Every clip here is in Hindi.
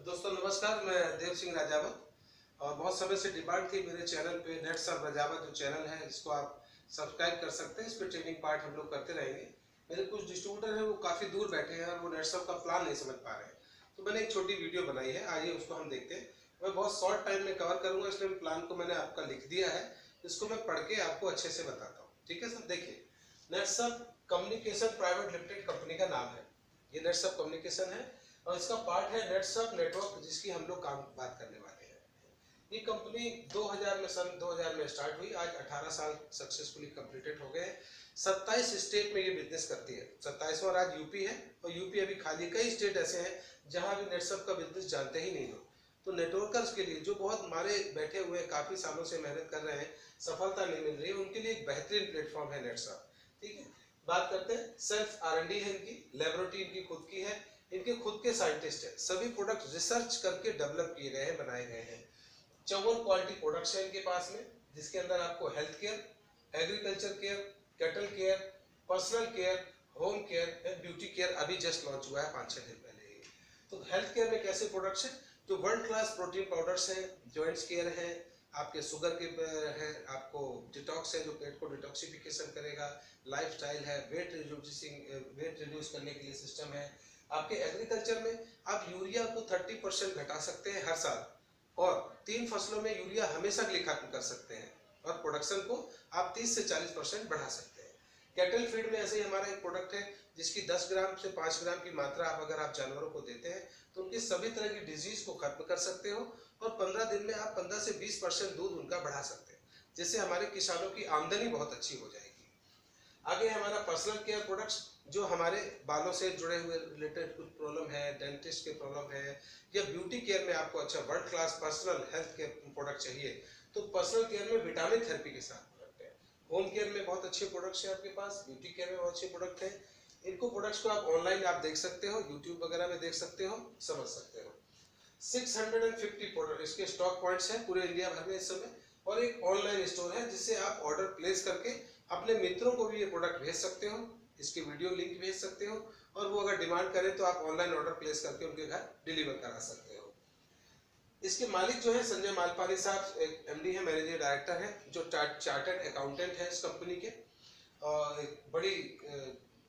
दोस्तों नमस्कार, मैं देव सिंह राजावत। और बहुत समय से डिमांड थी मेरे चैनल पे नेट सर राजावत जो चैनल है इसको आप सब्सक्राइब कर सकते हैं। इस पर ट्रेनिंग पार्ट हम लोग करते रहेंगे। मेरे कुछ डिस्ट्रीब्यूटर हैं वो काफ़ी दूर बैठे हैं और वो नेट सर का प्लान नहीं समझ पा रहे हैं, तो मैंने एक छोटी वीडियो बनाई है, आइए उसको हम देखते हैं। मैं बहुत शॉर्ट टाइम में कवर करूँगा, इसलिए प्लान को मैंने आपका लिख दिया है। इसको मैं पढ़ के आपको अच्छे से बताता हूँ। ठीक है सर, देखिए net sir communication private limited company का नाम है। ये नेट सर कम्युनिकेशन है और इसका पार्ट है नेटसर्फ नेटवर्क, जिसकी हम लोग काम बात करने वाले हैं। ये कंपनी 2000 में सन 2000 में स्टार्ट हुई, आज 18 साल सक्सेसफुली कंप्लीटेड हो गए। 27 स्टेट में ये बिजनेस करती है। 27वां राज्य यूपी है और यूपी अभी खाली, कई स्टेट ऐसे हैं जहां भी नेटसर्फ का बिजनेस जानते ही नहीं हो। तो नेटवर्कर्स के लिए जो बहुत मारे बैठे हुए काफी सालों से मेहनत कर रहे हैं, सफलता नहीं मिल रही है, उनके लिए एक बेहतरीन प्लेटफॉर्म है नेटसर्फ। ठीक है, बात करते हैं। सेल्फ R&D है इनकी, लेबोरेटरी इनकी खुद की है, इनके खुद के साइंटिस्ट हैं, सभी प्रोडक्ट रिसर्च करके डेवलप किए गए हैं, बनाए गए हैं। 54 क्वालिटी प्रोडक्ट्स हैं इनके पास में, जिसके अंदर आपको health care, agriculture care, cattle care, personal care, home care and beauty care अभी जस्ट लॉन्च हुआ है 5-6 दिन पहले ही। तो हेल्थ केयर में कैसे प्रोडक्ट्स हैं? जो वर्ल्ड क्लास प्रोटीन पाउडर्स हैं, जॉइंट्स केयर हैं, आपके शुगर के है, आपको डिटॉक्स है जो पेट को डिटॉक्सिफिकेशन करेगा, लाइफस्टाइल है, वेट रिड्यूस करने के लिए सिस्टम है। आपके एग्रीकल्चर में आप यूरिया को 30% घटा सकते हैं हर साल, और 3 फसलों में यूरिया हमेशा के लिए खत्म कर सकते हैं, और प्रोडक्शन को आप 30 से 40% बढ़ा सकते हैं। कैटल फीड में ऐसे ही हमारा एक प्रोडक्ट है जिसकी 10 ग्राम से 5 ग्राम की मात्रा आप अगर आप जानवरों को देते हैं तो उनकी सभी तरह की डिजीज को खत्म कर सकते हो, और 15 दिन में आप 15 से 20% दूध उनका बढ़ा सकते हैं, जिससे हमारे किसानों की आमदनी बहुत अच्छी हो जाएगी। आगे हमारा पर्सनल केयर प्रोडक्ट्स, जो हमारे बालों से जुड़े हुए रिलेटेड कुछ प्रॉब्लम है, डेंटिस्ट के प्रॉब्लम है, या ब्यूटी केयर में आपको अच्छा world class personal health care product चाहिए तो पर्सनल केयर में विटामिन थेरेपी के साथ प्रोडक्ट है। होम केयर में बहुत अच्छे प्रोडक्ट्स हैं आपके पास, ब्यूटी केयर में बहुत अच्छे प्रोडक्ट हैं। इनको प्रोडक्ट्स को आप ऑनलाइन आप देख सकते हो, यूट्यूब वगैरह में देख सकते हो, समझ सकते हो। 650 प्रोडक्ट इसके स्टॉक पॉइंट्स हैं पूरे इंडिया भर में इस समय, और एक ऑनलाइन स्टोर है जिससे आप ऑर्डर प्लेस करके अपने मित्रों को भी ये प्रोडक्ट भेज सकते हो, इसकी वीडियो लिंक भेज सकते हो, और वो अगर डिमांड करें तो आप ऑनलाइन ऑर्डर प्लेस करके उनके घर डिलीवर करा सकते हो। इसके मालिक जो है संजय मालपानी साहब, एक MD है, मैनेजिंग डायरेक्टर है, जो चार्टर्ड अकाउंटेंट है इस कंपनी के, और एक बड़ी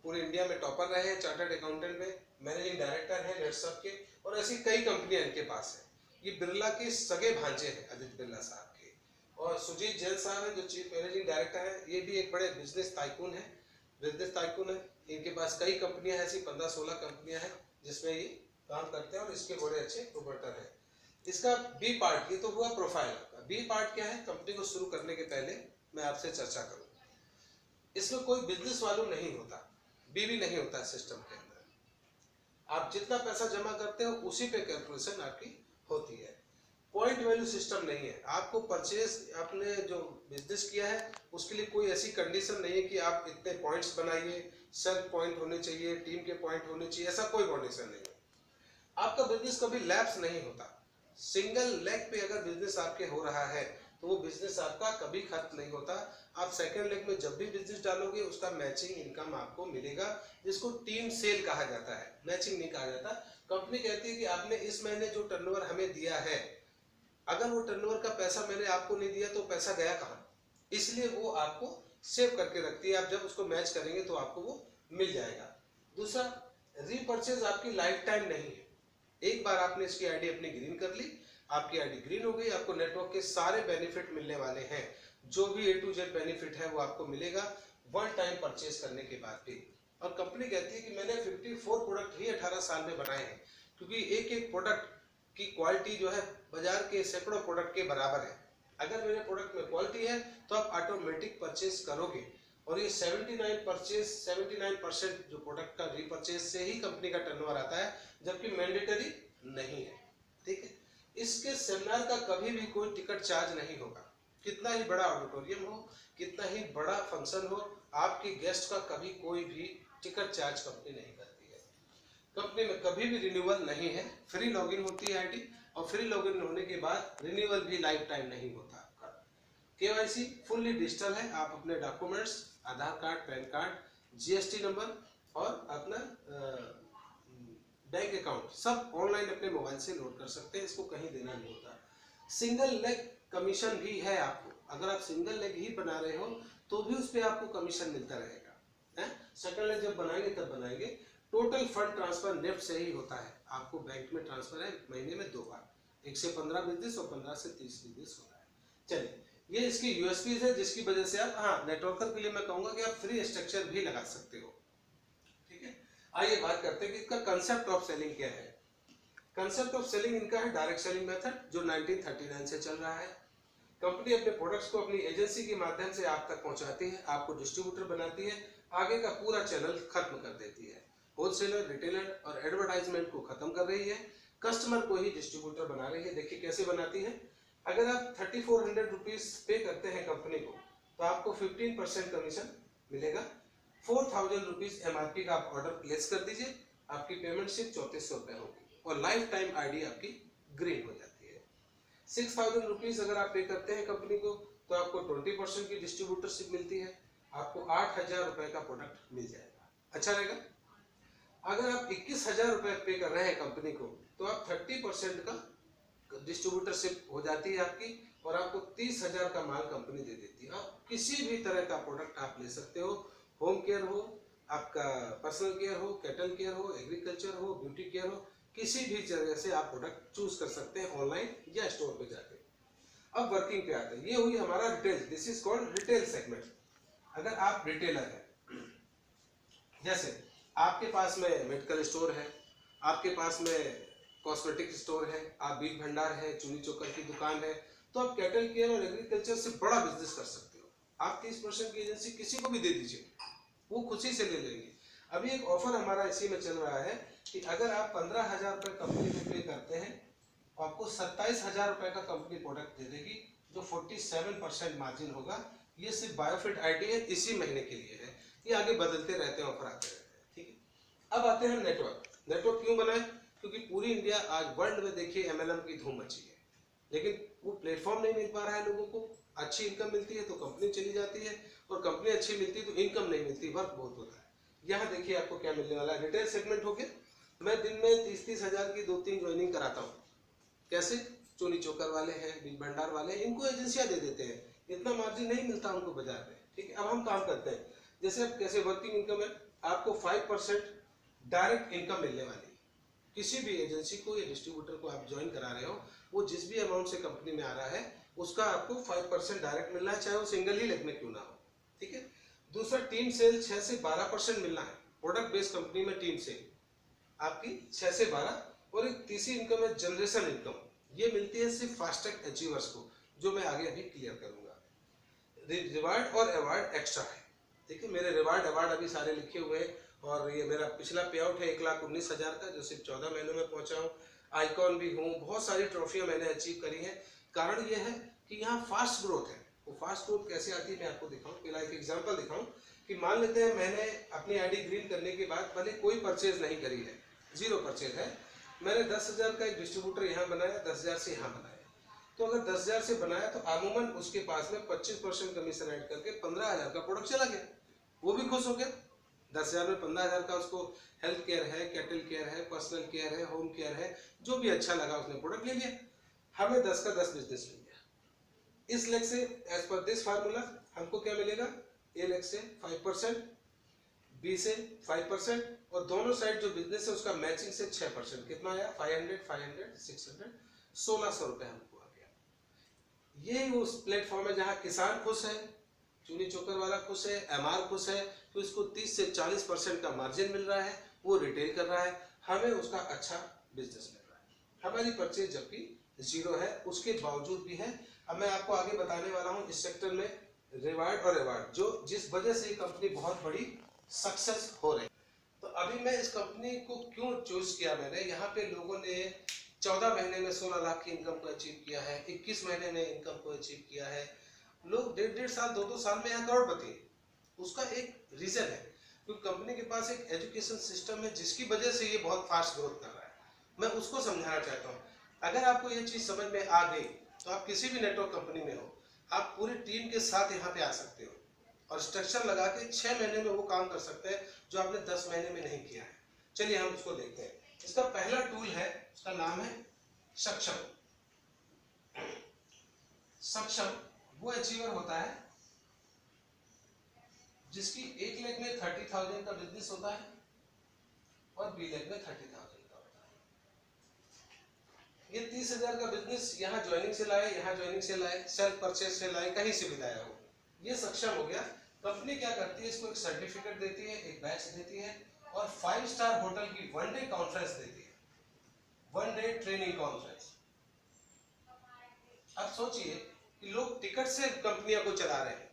पूरे इंडिया में टॉपर रहे हैं चार्टर्ड अकाउंटेंट में, मैनेजिंग डायरेक्टर है नेटसर्फ के, और ऐसी कई कंपनियां इनके पास है। ये बिरला के सगे भांजे हैं, आदित्य बिरला साहब के। और सुजीत जैन साहब है जो चीफ मैनेजिंग डायरेक्टर है, ये भी एक बड़े बिजनेस टाइकून है, इनके पास कई कंपनियां हैं, ऐसी 15-16 कंपनियां हैं जिसमें ये काम करते हैं, और इसके बड़े अच्छे प्रोमोटर हैं। इसका बी पार्ट, ये तो हुआ प्रोफाइल का। बी पार्ट क्या है? कंपनी को शुरू करने के पहले मैं आपसे चर्चा करूँ। इसमें कोई बिजनेस वाल्यू नहीं होता, बीवी नहीं होता सिस्टम के अंदर। आप जितना पैसा जमा करते हो उसी पे कैलकुलेशन आपकी होती है। पॉइंट वैल्यू सिस्टम नहीं है। आपको परचेज, आपने जो बिजनेस किया है उसके लिए कोई ऐसी कंडीशन नहीं है कि आप इतने पॉइंट्स बनाइए, सेल्फ पॉइंट होने चाहिए, टीम के पॉइंट होने चाहिए, ऐसा कोई कंडीशन नहीं है। आपका बिजनेस कभी लैप्स नहीं होता। सिंगल लेग पे अगर बिजनेस आपके हो रहा है तो वो बिजनेस आपका कभी खत्म नहीं होता। आप सेकंड लेग में जब भी बिजनेस डालोगे उसका मैचिंग इनकम आपको मिलेगा, जिसको टीम सेल कहा जाता है, मैचिंग नहीं कहा जाता। कंपनी कहती है कि आपने इस महीने जो टर्नओवर हमें दिया है, अगर वो टर्नओवर का पैसा मैंने आपको नहीं दिया तो पैसा गया कहाँ, इसलिए वो आपको सेव करके रखती है। आप जब उसको मैच करेंगे तो आपको वो मिल जाएगा। दूसरा, रीपर्चेज आपकी लाइफ टाइम नहीं है। एक बार आपने इसकी आईडी अपनी ग्रीन कर ली, आपकी आईडी ग्रीन हो गई, आपको नेटवर्क के सारे बेनिफिट मिलने वाले हैं। जो भी A to Z बेनिफिट है वो आपको मिलेगा वन टाइम परचेज करने के बाद भी। और कंपनी कहती है कि मैंने 54 प्रोडक्ट ही 18 साल में बनाए हैं, क्योंकि एक एक प्रोडक्ट की क्वालिटी जो है बाजार के सैकड़ों प्रोडक्ट के बराबर है। अगर मेरे प्रोडक्ट में क्वालिटी है तो आप ऑटोमेटिक परचेज करोगे। और ये 79% जो प्रोडक्ट का रीपरचेज से ही कंपनी का टर्नओवर आता है, जबकि मैंडेटरी नहीं है। ठीक है, इसके सेमिनार का कभी भी कोई टिकट चार्ज नहीं होगा। कितना ही बड़ा ऑडिटोरियम हो, कितना ही बड़ा फंक्शन हो, आपके गेस्ट का कभी कोई भी टिकट चार्ज कंपनी नहीं करती है। कंपनी में कभी भी रिन्यूअल नहीं है, फ्री लॉगिन होती है आईडी, और फ्री लॉगिन होने के बाद रिन्यूअल भी लाइफ टाइम नहीं होता आपका। KYC फुल्ली डिजिटल है। आप अपने documents, Aadhaar card, PAN card, GST number और अपना बैंक अकाउंट सब ऑनलाइन अपने मोबाइल से लोड कर सकते हैं, इसको कहीं देना नहीं होता। सिंगल लेग कमीशन भी है आपको, अगर आप सिंगल लेग ही बना रहे हो तो भी उस पर आपको कमीशन मिलता रहेगा, है। सेकंड लेग जब बनाएंगे तब बनाएंगे। टोटल फंड ट्रांसफर नेफ्ट से ही होता है, आपको बैंक में ट्रांसफर है महीने में 2 बार, 1 से 15 बिजनेस और 15 से 30 बिजनेस होता है। चलिए, ये इसकी यूएसपीज है जिसकी वजह से आप, हाँ, नेटवर्कर के लिए मैं कहूंगा कि आप फ्री स्ट्रक्चर भी लगा सकते हो, ठीक है। आइए बात करते हैं कि इसका कंसेप्ट ऑफ सेलिंग क्या है। कंसेप्ट ऑफ सेलिंग इनका है डायरेक्ट सेलिंग मेथड, जो 1939 से चल रहा है। कंपनी अपने प्रोडक्ट्स को अपनी एजेंसी के माध्यम से आप तक पहुंचाती है, आपको डिस्ट्रीब्यूटर बनाती है, आगे का पूरा चैनल खत्म कर देती है। होलसेलर, रिटेलर और एडवर्टाइजमेंट को खत्म कर रही है, कस्टमर को ही डिस्ट्रीब्यूटर बना रही है। देखिए कैसे बनाती है। अगर आप 3400 रुपीज पे करते हैं कंपनी को तो आपको 15% कमीशन मिलेगा। 4000 रुपीज एमआरपी का आप ऑर्डर प्लेस कर दीजिए, आपकी पेमेंट सिर्फ 3400 रुपए होगी और लाइफ टाइम आईडी आपकी ग्रीन हो जाती है। 6000 रुपीज अगर आप पे करते हैं कंपनी को तो आपको 20% की डिस्ट्रीब्यूटरशिप मिलती है, आपको 8000 रुपए का प्रोडक्ट मिल जाएगा। अच्छा रहेगा। अगर आप 21000 रुपए पे कर रहे हैं कंपनी को तो आप 30% का डिस्ट्रीब्यूटरशिप हो जाती है आपकी, और आपको 30,000 का माल कंपनी दे देती है। आप किसी भी तरह का प्रोडक्ट आप ले सकते हो, होम केयर हो, आपका पर्सनल केयर हो, कैटल केयर हो, एग्रीकल्चर हो, ब्यूटी केयर हो, किसी भी जगह से आप प्रोडक्ट चूज कर सकते हैं ऑनलाइन या स्टोर पे जाके। अब वर्किंग पे आते हैं, ये हुई हमारा retail, this is called retail segment. अगर आप रिटेलर हैं, जैसे आपके पास में मेडिकल स्टोर है, आपके पास में कॉस्मेटिक स्टोर है, आप बीज भंडार है, चूनी चोकर की दुकान है, तो आप कैटल केयर और एग्रीकल्चर से बड़ा बिजनेस कर सकते हो। आप 30% की एजेंसी किसी को भी दे दीजिए, वो खुशी से ले लेंगे। अभी एक ऑफर हमारा इसी में चल रहा है कि अगर आप 15,000 रुपए कंपनी को पे करते हैं तो आपको 27,000 रुपए का कंपनी प्रोडक्ट दे देगी, जो 47% मार्जिन होगा। ये सिर्फ बायोफिट आईडी है, इसी महीने के लिए है, ये आगे बदलते रहते हैं, ऑफर आते रहते हैं, ठीक है। अब आते हैं हम नेटवर्क। नेटवर्क क्यों बनाए? क्योंकि पूरी इंडिया आज वर्ल्ड में देखिए एमएलएम की धूम मची है, लेकिन वो प्लेटफॉर्म नहीं मिल पा रहा है लोगों को। अच्छी इनकम मिलती है तो कंपनी चली जाती है, और कंपनी अच्छी मिलती है तो इनकम नहीं मिलती, वर्क बहुत होता है। यहाँ देखिए आपको क्या मिलने वाला है। रिटेल सेगमेंट हो गया, मैं दिन में 30-30 हजार की 2-3 ज्वाइनिंग कराता हूँ। कैसे? चोनी चोकर वाले हैं, बीज भंडार वाले हैं, इनको एजेंसियां दे देते हैं, इतना मार्जिन नहीं मिलता उनको बाजार में, ठीक है। अब हम काम करते हैं, जैसे अब कैसे वर्किंग इनकम है, आपको 5% डायरेक्ट इनकम मिलने वाली है। किसी भी एजेंसी को या डिस्ट्रीब्यूटर को आप ज्वाइन करा रहे हो, वो जिस भी अमाउंट से कंपनी में आ रहा है उसका आपको 5% डायरेक्ट मिलना है, चाहे वो सिंगल ही लेग में क्यों ना हो, ठीक है। दूसरा, टीम सेल 6 से 12% मिलना है। प्रोडक्ट बेस्ड कंपनी में टीम सेल आपकी 6 से 12, और एक तीसरी इनकम है जनरेशन इनकम, ये मिलती है सिर्फ फास्टैग अचीवर्स को, जो मैं आगे अभी क्लियर करूंगा। रिवार्ड और अवार्ड एक्स्ट्रा है, ठीक है। मेरे रिवार्ड अवार्ड अभी सारे लिखे हुए हैं, और ये मेरा पिछला पे आउट है 1,19,000 का, जो सिर्फ 14 महीनों में पहुंचा हूँ। आइकॉन भी हूँ, बहुत सारी ट्रॉफियां मैंने अचीव करी हैं। कारण ये है कि यहाँ फास्ट ग्रोथ है। वो फास्ट ग्रोथ कैसे आती है मैं आपको दिखाऊं। पहला एक एग्जांपल दिखाऊं कि मान लेते हैं मैंने अपनी आईडी ग्रीन करने के बाद भले कोई परचेज नहीं करी है, 0 परचेज है, मैंने 10,000 का एक डिस्ट्रीब्यूटर यहाँ बनाया, 10,000 से यहाँ बनाया, तो अगर 10,000 से बनाया तो अमूमन उसके पास में 25% कमीशन ऐड करके 15,000 का प्रोडक्ट चला गया, वो भी खुश हो गया। 10,000 में 15,000 का उसको हेल्थ केयर है, कैटल केयर है, पर्सनल केयर है, होम केयर है, जो भी अच्छा लगा उसने प्रोडक्ट ले लिया। हमें 10 का 10 बिजनेस मिल गया। इस लेग से एज पर दिस फार्मूला हमको क्या मिलेगा? ए लेग से 5%, बी से 5%, और दोनों साइड जो बिजनेस है उसका मैचिंग से 6%। कितना आया? 500, 500, 600, 1,600 रुपए हमको आ गया। ये उस प्लेटफॉर्म है जहां किसान खुश है, चूनी चोकर वाला खुश है, एमआर खुश है, तो इसको 30 से 40% का मार्जिन मिल रहा है, वो रिटेल कर रहा है, हमें उसका अच्छा बिजनेस मिल रहा है। हमारी परचेज जबकि 0 है, उसके बावजूद भी है। अब मैं आपको आगे बताने वाला हूं इस सेक्टर में रिवार्ड और अवार्ड, जो जिस वजह से ये कंपनी बहुत बड़ी सक्सेस हो रही है। तो अभी मैं इस कंपनी को क्यों चूज किया, मैंने यहाँ पे लोगों ने 14 महीने में 16 लाख की इनकम को अचीव किया है, 21 महीने में इनकम को अचीव किया है, लोग 1.5 साल 2-2 साल में यहाँ करोड़पति है। उसका एक रीजन है क्योंकि कंपनी के पास एक एजुकेशन सिस्टम है जिसकी वजह से ये बहुत फास्ट ग्रोथ कर रहा है। मैं उसको समझाना चाहता हूँ। अगर आपको ये चीज समझ में आ गई तो आप किसी भी नेटवर्क कंपनी में हो, आप पूरी टीम के साथ यहाँ पे आ सकते हो और स्ट्रक्चर लगा के 6 महीने में वो काम कर सकते हैं जो आपने 10 महीने में नहीं किया है। चलिए हम उसको देखते हैं। इसका पहला टूल है, उसका नाम है सक्षम। सक्षम वो अचीवर होता है जिसकी एक लेग में 30,000 का बिजनेस होता है और बी लेग में 30,000 का होता है। ये 30,000 का बिजनेस यहाँ ज्वाइनिंग से लाए, यहाँ ज्वाइनिंग से लाए, सेल्फ परचेज से लाए, कहीं से भी लाया हो, ये सक्षम हो गया। कंपनी क्या करती है, इसको एक सर्टिफिकेट देती है, एक बैच देती है और 5 स्टार होटल की 1 डे कॉन्फ्रेंस देती है, 1 डे ट्रेनिंग कॉन्फ्रेंस। अब सोचिए कि लोग टिकट से कंपनियों को चला रहे हैं,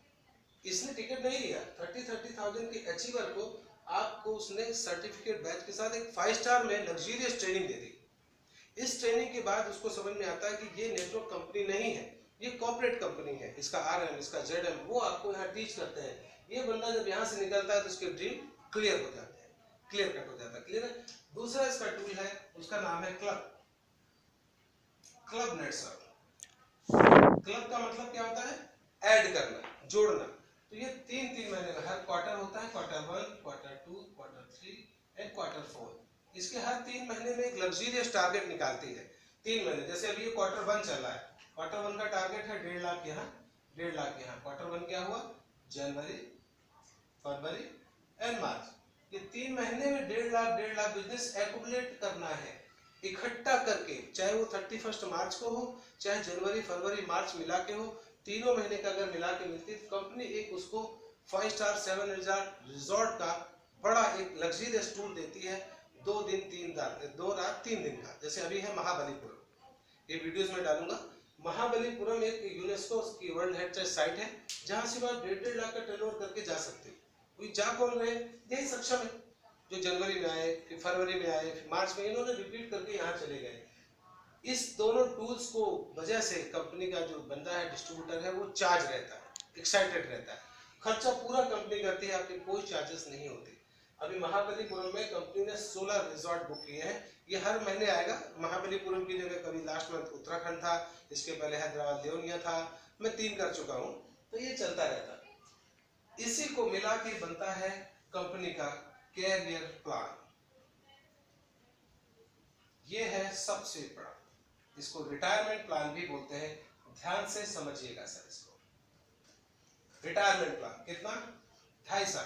इसने टिकट नहीं लिया, 30,000 के अचीवर को आपको उसने सर्टिफिकेट बैच के साथ एक 5 स्टार में लग्जरियस ट्रेनिंग दे दी। इस ट्रेनिंग के बाद उसको समझ में आता है कि ये नेटवर्क कंपनी नहीं है, ये कॉर्पोरेट कंपनी है, इसका आरएम, इसका जेडएम वो आपको यहाँ टीच करते हैं। ये बंदा जब यहाँ से निकलता है तो उसके ड्रीम क्लियर हो जाते हैं, क्लियर कट हो जाता है। क्लियर है। दूसरा इसका टूल है, उसका नाम है क्लब। Club network. क्लब का मतलब क्या होता है, ऐड करना, जोड़ना। तो ये 3 महीने का हर क्वार्टर होता है, quarter 1, quarter 2, quarter 3 and quarter 4। इसके हर 3 महीने में एक लग्जरियस टारगेट निकालती है। 3 महीने, जैसे अभी ये क्वार्टर 1 चल रहा है, क्वार्टर 1 का टारगेट है 1.5 लाख यहाँ, 1.5 लाख यहाँ। क्वार्टर 1 क्या हुआ, जनवरी, फरवरी एंड मार्च। ये 3 महीने में 1.5 लाख बिजनेस एक्यूमुलेट करना है, इकट्ठा करके, चाहे वो 31 मार्च को हो, चाहे जनवरी फरवरी मार्च मिला के हो, तीनों महीने का अगर मिला के मिलती है, कंपनी एक उसको 5 स्टार 7 रिजॉर्ट का बड़ा एक लग्जरियस टूर देती है, 2 दिन 3 रात 2 रात 3 दिन का। जैसे अभी है महाबलीपुरम, ये वीडियोस में डालूंगा। महाबलीपुरम एक यूनेस्को की वर्ल्ड हेरिटेज साइट है, जहां से आप 1.5 लाख का टर्नओवर करके जा सकते हो। कोई जा कौन रहे, यही सक्षम है, जो जनवरी में आए, फिर फरवरी में आए, फिर मार्च में, इन्होंने रिपीट करके यहाँ चले गए। इस दोनों टूल्स को वजह से कंपनी का जो बंदा है, डिस्ट्रीब्यूटर है, वो चार्ज रहता है, एक्साइटेड रहता है। खर्चा पूरा कंपनी करती है, आपके कोई चार्जेस नहीं होते। अभी महाबलीपुरम में कंपनी ने 16 रिजॉर्ट बुक किए हैं, ये हर महीने आएगा। महाबलीपुरम की जगह कभी लास्ट मंथ उत्तराखंड था, इसके पहले हैदराबाद लियोनिया था, मैं 3 कर चुका हूँ, तो ये चलता रहता है। इसी को मिला के बनता है कंपनी का कैरियर प्लान। ये है सबसे बड़ा, इसको रिटायरमेंट प्लान भी बोलते हैं। ध्यान से समझिएगा सर इसको। रिटायरमेंट प्लान कितना, 2.5 साल,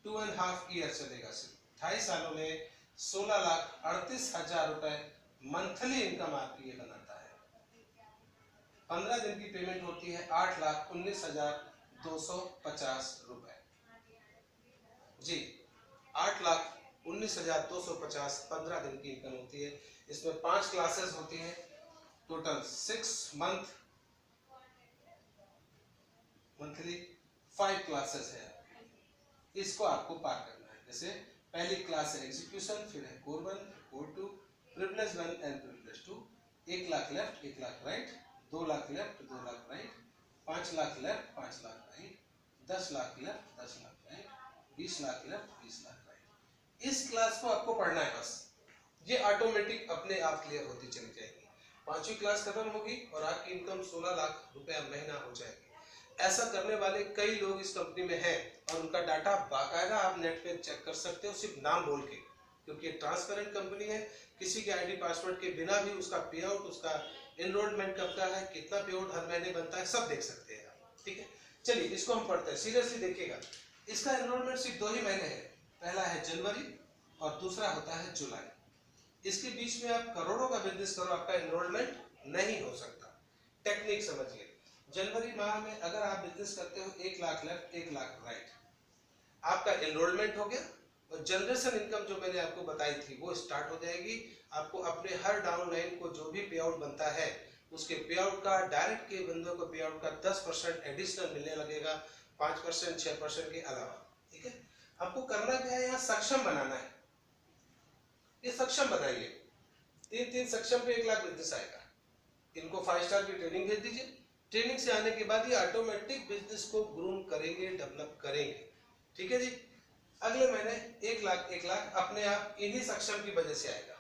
2.5 ईयर चलेगा। सिर्फ 2.5 सालों में 16,38,000 रुपए मंथली इनकम आपकी ये बनाता है। 15 दिन की पेमेंट होती है 8,19,250 रुपए। जी, 8,19,250 15 दिन की इनकम होती है। इसमें 5 क्लासेस होती हैं, टोटल 6 मंथली 5 क्लासेस है। इसको आपको पार करना है। जैसे पहली क्लास है एग्जीक्यूशन, फिर है core 1, core 2, privilege 1 and privilege 2। 1 lakh left, 1 lakh right, 2 lakh left, 2 lakh right, 5 lakh left, 5 lakh right, 10 lakh left, 10 lakh right, 20 lakh left, 20 lakh right. इस क्लास को आपको पढ़ना है बस, ये ऑटोमेटिक अपने आप क्लियर होती चली जाएगी। 5वीं क्लास खत्म होगी और आपकी इनकम 16 लाख रुपया महीना हो जाएगी। ऐसा करने वाले कई लोग इस कंपनी में हैं और उनका डाटा बाकायदा आप नेट पे चेक कर सकते हो, सिर्फ नाम बोल के, क्योंकि ट्रांसपेरेंट कंपनी है। किसी के आईडी पासवर्ड के बिना भी उसका पे आउट, उसका एनरोलमेंट कब का है, कितना पे आउट हर महीने बनता है, सब देख सकते हैं आप। ठीक है, चलिए इसको हम पढ़ते हैं, सीरियसली देखिएगा। इसका एनरोलमेंट सिर्फ 2 ही महीने है, पहला है जनवरी और दूसरा होता है जुलाई। इसके बीच में आप करोड़ों का बिजनेस करो, आपका एनरोलमेंट नहीं हो सकता। टेक्निक समझिए, जनवरी माह में अगर आप बिजनेस करते हो 1 लाख लेफ्ट, 1 लाख राइट, आपका एनरोलमेंट हो गया और जनरेशन इनकम जो मैंने आपको बताई थी वो स्टार्ट हो जाएगी। आपको अपने हर डाउनलाइन को जो भी पे आउट बनता है, उसके पे आउट का, डायरेक्ट के बंदों को पे आउट का 10% एडिशनल मिलने लगेगा, 5%, 6% के अलावा। ठीक है, आपको करना क्या है, यहाँ सक्षम बनाना है। ये सक्षम बनाइए, 3 सक्षम पे 1 लाख बिजनेस आएगा। इनको 5 स्टार की ट्रेनिंग भेज दीजिए। ट्रेनिंग से आने के बाद ये ऑटोमेटिक बिजनेस को ग्रूम करेंगे, डेवलप करेंगे। ठीक है जी। अगले महीने 1 लाख अपने आप इन्हीं सक्षम की वजह से आएगा।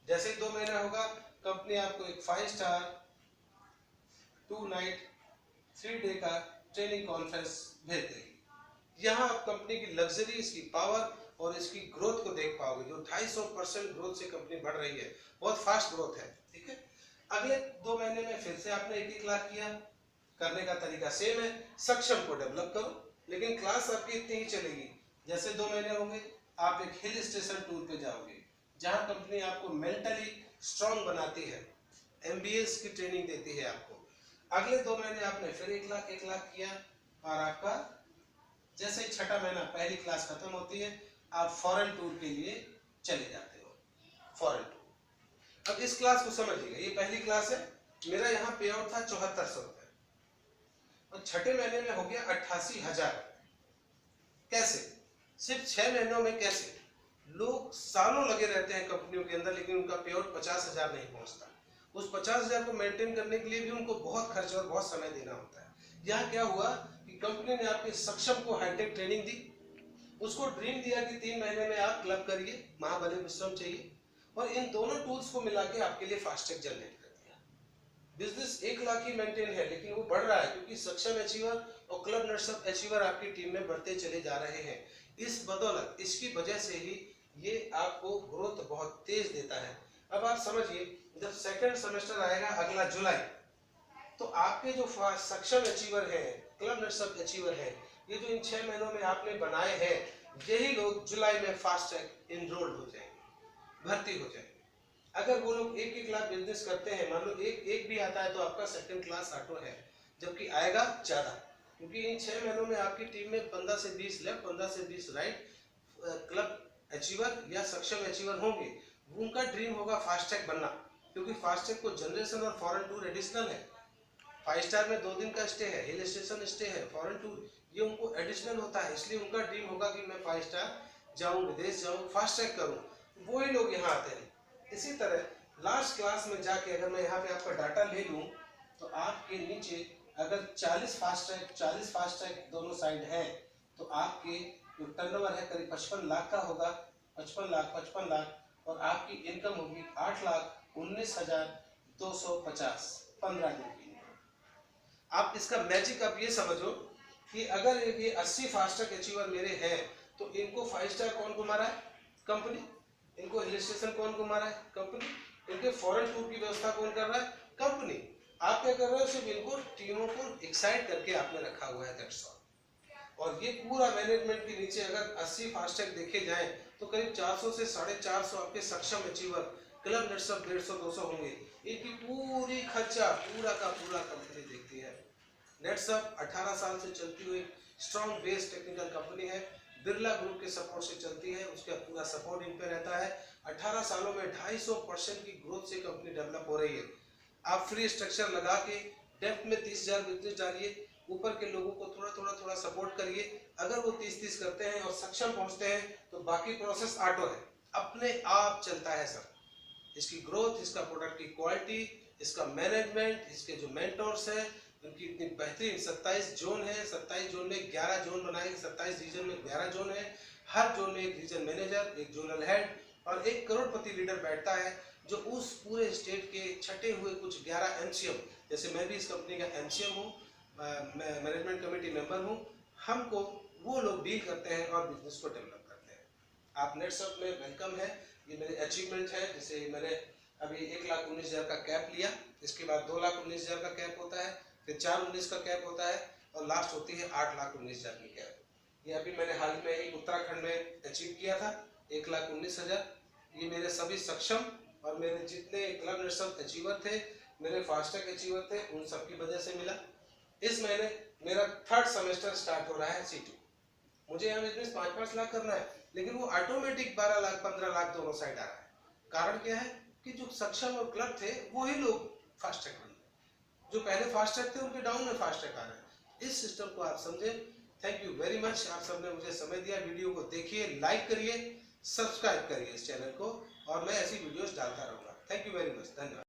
जैसे ही 2 महीना होगा, कंपनी आपको एक 5 स्टार 2 नाइट 3 डे का ट्रेनिंग कॉन्फ्रेंस भेज देगी। यहाँ आप कंपनी की लग्जरी, इसकी पावर और इसकी ग्रोथ को देख पाओगे। जो 250% ग्रोथ से कंपनी बढ़ रही है, बहुत फास्ट ग्रोथ है। ठीक है, अगले 2 महीने में फिर से आपने 1-1 लाख किया। करने का तरीका सेम है, सक्षम को डेवलप करो, लेकिन क्लास आपकी इतनी ही चलेगी। जैसे 2 महीने होंगे, आप एक हिल स्टेशन टूर पे जाओगे, जहां कंपनी आपको मेंटली स्ट्रांग बनाती है, MBAs की ट्रेनिंग देती है आपको। अगले 2 महीने आपने फिर 1 लाख किया, और आपका जैसे 6ठा महीना पहली क्लास खत्म होती है, आप फॉरेन टूर के लिए चले जाते हो, फॉरेन टूर। अब इस क्लास को समझिएगा, ये पहली क्लास है, मेरा यहाँ पे आउट था 7400 रुपए, और 6ठे महीने में हो गया 88,000। कैसे? सिर्फ 6 महीनों में कैसे? लोग सालों लगे रहते हैं कंपनियों के अंदर, लेकिन उनका पे आउट 50,000 नहीं पहुंचता। उस 50,000 को मेंटेन करने के लिए भी उनको बहुत खर्च और बहुत समय देना होता है। यहाँ क्या हुआ कि कंपनी ने आपके सक्षम को हाईटेक ट्रेनिंग दी, उसको ड्रीम दिया कि 3 महीने में आप क्लब करिए, महाबलेश्वरम चाहिए, और इन दोनों टूल्स को मिला के आपके लिए फास्टैग जनरेट कर दिया। बिजनेस 1 लाख ही मेंटेन है, लेकिन वो बढ़ रहा है क्योंकि सक्षम अचीवर और क्लब नर्सअप अचीवर आपकी टीम में बढ़ते चले जा रहे हैं। इस बदौलत, इसकी वजह से ही ये आपको ग्रोथ बहुत तेज देता है। अब आप समझिए, जब सेकंड सेमेस्टर आएगा अगला जुलाई, तो आपके जो सक्षम अचीवर हैं, क्लब नर्सअप अचीवर हैं, ये जो इन 6 महीनों में आपने बनाए हैं, यही लोग जुलाई में फास्टैग इनरोल्ड हो जाएंगे, भर्ती हो जाएंगे। अगर वो लोग 1-1 लाख बिजनेस करते हैं, मान लो एक भी आता है, तो आपका सेकंड क्लास ऑटो है, जबकि आएगा ज्यादा, क्योंकि इन 6 महीनों में आपकी टीम में 15 से 20 लेफ्ट, 15 से 20 राइट क्लब अचीवर या सक्षम अचीवर होंगे। उनका ड्रीम होगा फास्टैग बनना, क्योंकि फास्टैग को जनरेशन और फॉरेन टूर एडिशनल है। 5 स्टार में 2 दिन का स्टे है, हिल स्टेशन स्टे है, फॉरेन टूर ये उनको एडिशनल होता है, इसलिए उनका ड्रीम होगा कि मैं 5 स्टार जाऊं, विदेश जाऊं, फास्टैग करूं। वही लोग यहाँ आते हैं। इसी तरह लास्ट क्लास में जाके अगर मैं यहाँ पे आपका डाटा ले लूं, तो आपके नीचे अगर 40 फास्टैग दोनों साइड है, तो आपके जो टर्नओवर है करीब 55 लाख का होगा, 55 लाख, और आपकी इनकम होगी 8,19,250 15 दिन की। आप इसका मैजिक आप ये समझो कि अगर ये 80 फास्टैग अचीवर मेरे हैं, तो इनको 5 स्टार कौन घुमा रहा है? कंपनी। इनको हिल स्टेशन कौन घुमा रहा है? कंपनी। इनके फॉरेन टूर की व्यवस्था कौन कर रहा है? कंपनी। आप क्या कर रहे हो? सिर्फ इनको टीमों को एक्साइट करके आपने रखा हुआ है, दैट्स ऑल। और ये पूरा मैनेजमेंट के नीचे अगर 80 फास्टैग देखे जाएं, तो करीब 400 से 450 आपके सक्षम अचीवर, क्लब नर्सअप 150-200 होंगे। इनकी पूरी खर्चा पूरा का पूरा कंपनी देखती है। नेटसअप 18 साल से चलती हुई स्ट्रॉन्ग बेस टेक्निकल कंपनी है, बिरला ग्रुप के सपोर्ट से चलती है, उसका पूरा सपोर्ट इन पे रहता है। 18 सालों में 250% की ग्रोथ से कंपनी डेवलप हो रही है। आप फ्री स्ट्रक्चर लगा के डेप्थ में 30,000 बिजनेस डालिए, ऊपर के लोगों को थोड़ा सपोर्ट करिए। अगर वो 30-30 करते हैं और सक्षम पहुंचते हैं, तो बाकी प्रोसेस ऑटो है, अपने आप चलता है सब। इसकी ग्रोथ, इसका प्रोडक्ट की क्वालिटी, इसका मैनेजमेंट, इसके जो मेंटोर्स हैं, उनकी इतनी बेहतरीन 27 जोन है, 27 जोन में 11 जोन बनाए, 27 रीजन में 11 जोन है। हर जोन में एक रीजन मैनेजर, एक जोनल हेड और एक करोड़पति लीडर बैठता है, जो उस पूरे स्टेट के छटे हुए कुछ 11 MCM, जैसे मैं भी इस कंपनी का MCM हूँ, मैं मैनेजमेंट कमेटी मेंबर हूँ, हमको वो लोग डील करते हैं और बिजनेस को डेवलप करते हैं। आप नेटसअप में वेलकम है। ये मेरे अचीवमेंट है, जैसे मैंने अभी 1,19,000 का कैप लिया, इसके बाद 2,19,000 का कैप होता है, फिर 4,19 का कैप होता है, और लास्ट होती है 8,19,000 की कैप। ये अभी मैंने हाल में ही उत्तराखंड में अचीव किया था, 1,19,000। ये मेरे सभी सक्षम और मेरे जितने क्लब नर्सअप अचीवर थे, मेरे फास्टैग अचीवर थे, उन सब की वजह से मिला। इस महीने मेरा 3rd सेमेस्टर स्टार्ट हो रहा है C2। मुझे यहाँ बिजनेस 5-5 लाख करना है, लेकिन वो ऑटोमेटिक 12 लाख 15 लाख दोनों साइड आ रहा है। कारण क्या है कि जो सक्षम और क्लब थे, वही लोग फास्टैग बन गए। जो पहले फास्टैग थे, उनके डाउन में फास्टैग आ रहे हैं। इस सिस्टम को आप समझे। थैंक यू वेरी मच, आप सबने मुझे समय दिया। वीडियो को देखिए, लाइक करिए, सब्सक्राइब करिए इस चैनल को, और मैं ऐसी वीडियोस डालता रहूंगा। थैंक यू वेरी मच, धन्यवाद।